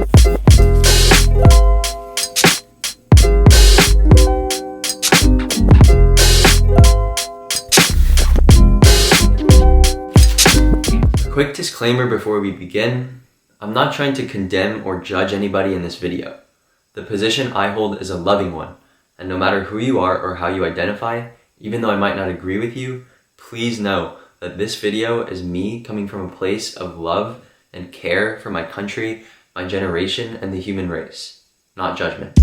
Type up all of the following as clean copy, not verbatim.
Quick disclaimer before we begin, I'm not trying to condemn or judge anybody in this video. The position I hold is a loving one, and no matter who you are or how you identify, even though I might not agree with you, please know that this video is me coming from a place of love and care for my country, my generation, and the human race, not judgment.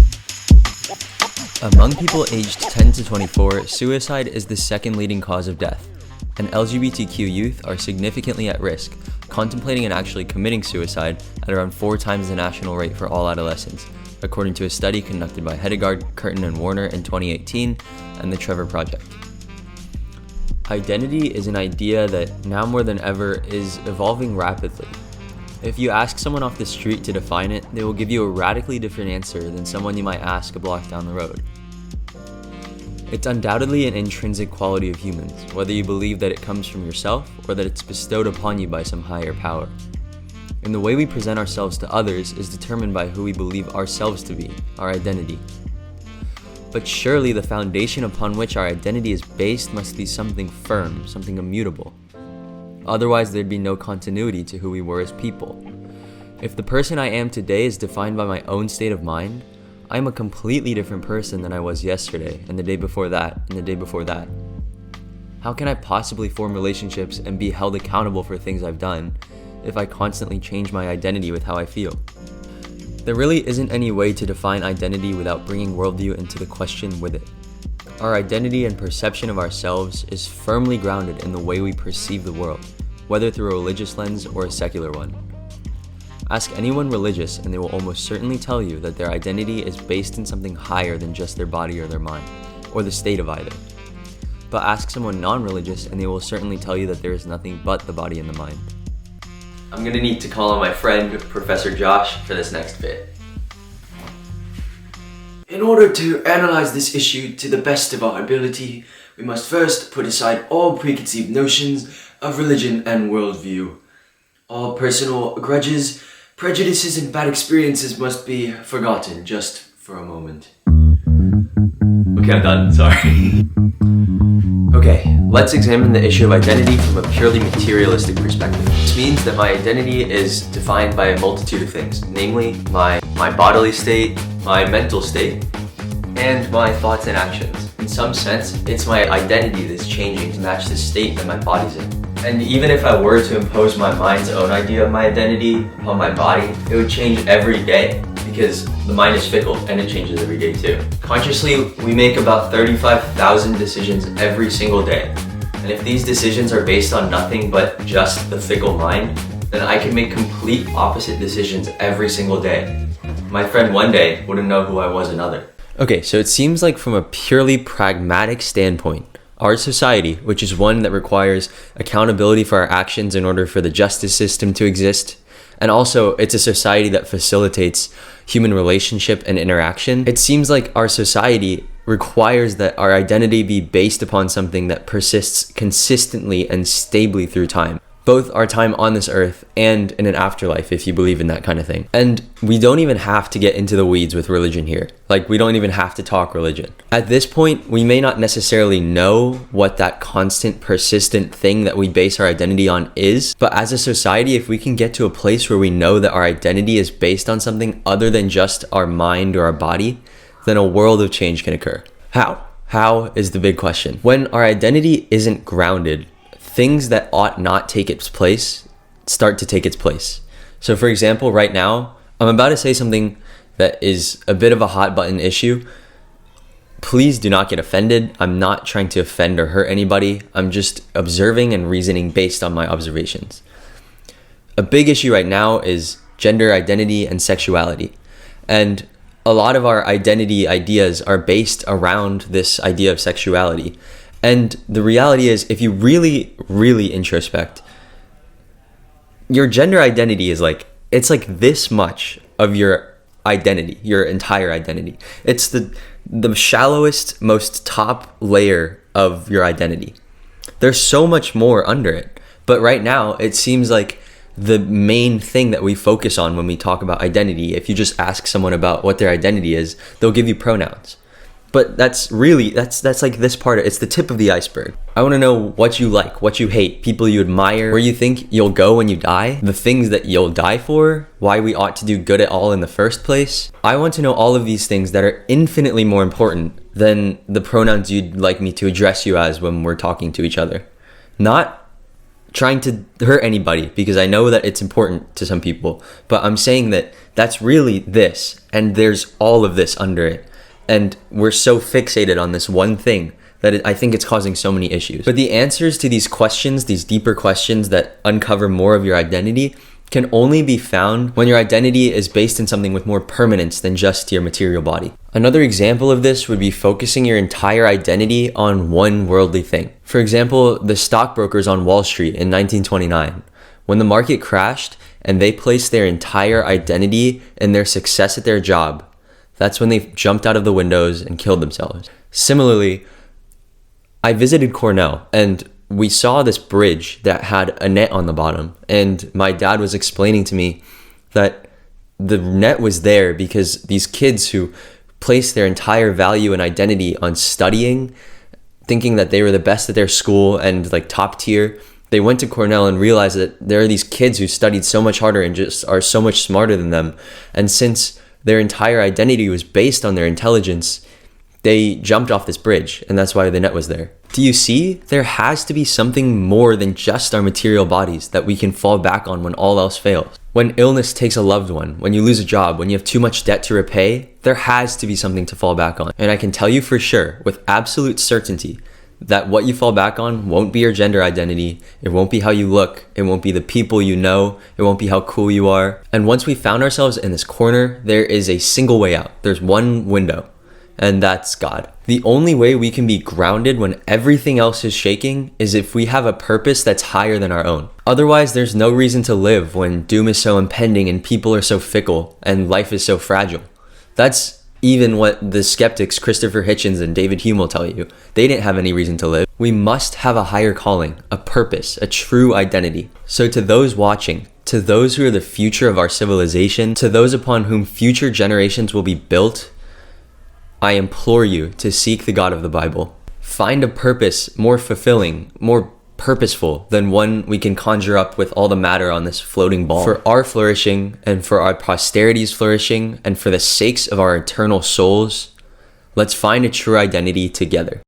Among people aged 10 to 24, suicide is the second leading cause of death, and LGBTQ youth are significantly at risk, contemplating and actually committing suicide at around 4 times the national rate for all adolescents, according to a study conducted by Hedegaard, Curtin, and Warner in 2018 and the Trevor Project. Identity is an idea that now more than ever is evolving rapidly. If you ask someone off the street to define it, they will give you a radically different answer than someone you might ask a block down the road. It's undoubtedly an intrinsic quality of humans, whether you believe that it comes from yourself or that it's bestowed upon you by some higher power. And the way we present ourselves to others is determined by who we believe ourselves to be, our identity. But surely the foundation upon which our identity is based must be something firm, something immutable. Otherwise, there'd be no continuity to who we were as people. If the person I am today is defined by my own state of mind, I'm a completely different person than I was yesterday, and the day before that, and the day before that. How can I possibly form relationships and be held accountable for things I've done if I constantly change my identity with how I feel? There really isn't any way to define identity without bringing worldview into the question with it. Our identity and perception of ourselves is firmly grounded in the way we perceive the world, whether through a religious lens or a secular one. Ask anyone religious and they will almost certainly tell you that their identity is based in something higher than just their body or their mind, or the state of either. But ask someone non-religious and they will certainly tell you that there is nothing but the body and the mind. I'm gonna need to call on my friend, Professor Josh, for this next bit. In order to analyze this issue to the best of our ability, we must first put aside all preconceived notions of religion and worldview. All personal grudges, prejudices, and bad experiences must be forgotten just for a moment. Okay, I'm done, sorry. Okay, let's examine the issue of identity from a purely materialistic perspective. This means that my identity is defined by a multitude of things, namely my bodily state, my mental state, and my thoughts and actions. In some sense, it's my identity that's changing to match the state that my body's in. And even if I were to impose my mind's own idea of my identity upon my body, it would change every day because the mind is fickle and it changes every day too. Consciously, we make about 35,000 decisions every single day. And if these decisions are based on nothing but just the fickle mind, then I can make complete opposite decisions every single day. My friend one day wouldn't know who I was another. Okay, so it seems like from a purely pragmatic standpoint, our society, which is one that requires accountability for our actions in order for the justice system to exist, and also it's a society that facilitates human relationship and interaction, it seems like our society requires that our identity be based upon something that persists consistently and stably through time. Both our time on this earth and in an afterlife, if you believe in that kind of thing. And we don't even have to get into the weeds with religion here. Like, we don't even have to talk religion. At this point, we may not necessarily know what that constant, persistent thing that we base our identity on is, but as a society, if we can get to a place where we know that our identity is based on something other than just our mind or our body, then a world of change can occur. How? How is the big question. When our identity isn't grounded, things that ought not take its place start to take its place. So for example, right now, I'm about to say something that is a bit of a hot button issue. Please do not get offended. I'm not trying to offend or hurt anybody. I'm just observing and reasoning based on my observations. A big issue right now is gender identity and sexuality. And a lot of our identity ideas are based around this idea of sexuality. And the reality is, if you really, really introspect, your gender identity is it's like this much of your identity, your entire identity. It's the shallowest, most top layer of your identity. There's so much more under it. But right now, it seems like the main thing that we focus on when we talk about identity. If you just ask someone about what their identity is, they'll give you pronouns. But that's like this part, it's the tip of the iceberg. I want to know what you like, what you hate, people you admire, where you think you'll go when you die, the things that you'll die for, why we ought to do good at all in the first place. I want to know all of these things that are infinitely more important than the pronouns you'd like me to address you as when we're talking to each other. Not trying to hurt anybody, because I know that it's important to some people, but I'm saying that that's really this, and there's all of this under it. And we're so fixated on this one thing that I think it's causing so many issues. But the answers to these questions, these deeper questions that uncover more of your identity, can only be found when your identity is based in something with more permanence than just your material body. Another example of this would be focusing your entire identity on one worldly thing. For example, the stockbrokers on Wall Street in 1929. When the market crashed and they placed their entire identity in their success at their job, that's when they jumped out of the windows and killed themselves. Similarly, I visited Cornell and we saw this bridge that had a net on the bottom. And my dad was explaining to me that the net was there because these kids who placed their entire value and identity on studying, thinking that they were the best at their school and like top tier, they went to Cornell and realized that there are these kids who studied so much harder and just are so much smarter than them. And since their entire identity was based on their intelligence, they jumped off this bridge, and that's why the net was there. Do you see? There has to be something more than just our material bodies that we can fall back on when all else fails. When illness takes a loved one, when you lose a job, when you have too much debt to repay, there has to be something to fall back on. And I can tell you for sure, with absolute certainty, that what you fall back on won't be your gender identity, it won't be how you look, it won't be the people you know, it won't be how cool you are. And once we found ourselves in this corner, there is a single way out. There's one window, and that's God. The only way we can be grounded when everything else is shaking is if we have a purpose that's higher than our own. Otherwise, there's no reason to live when doom is so impending and people are so fickle and life is so fragile. That's even what the skeptics Christopher Hitchens and David Hume will tell you. They didn't have any reason to live. We must have a higher calling, a purpose, a true identity. So to those watching, to those who are the future of our civilization, to those upon whom future generations will be built, I implore you to seek the God of the Bible. Find a purpose more fulfilling, more purposeful than one we can conjure up with all the matter on this floating ball. For our flourishing and for our posterity's flourishing and for the sakes of our eternal souls, let's find a true identity together.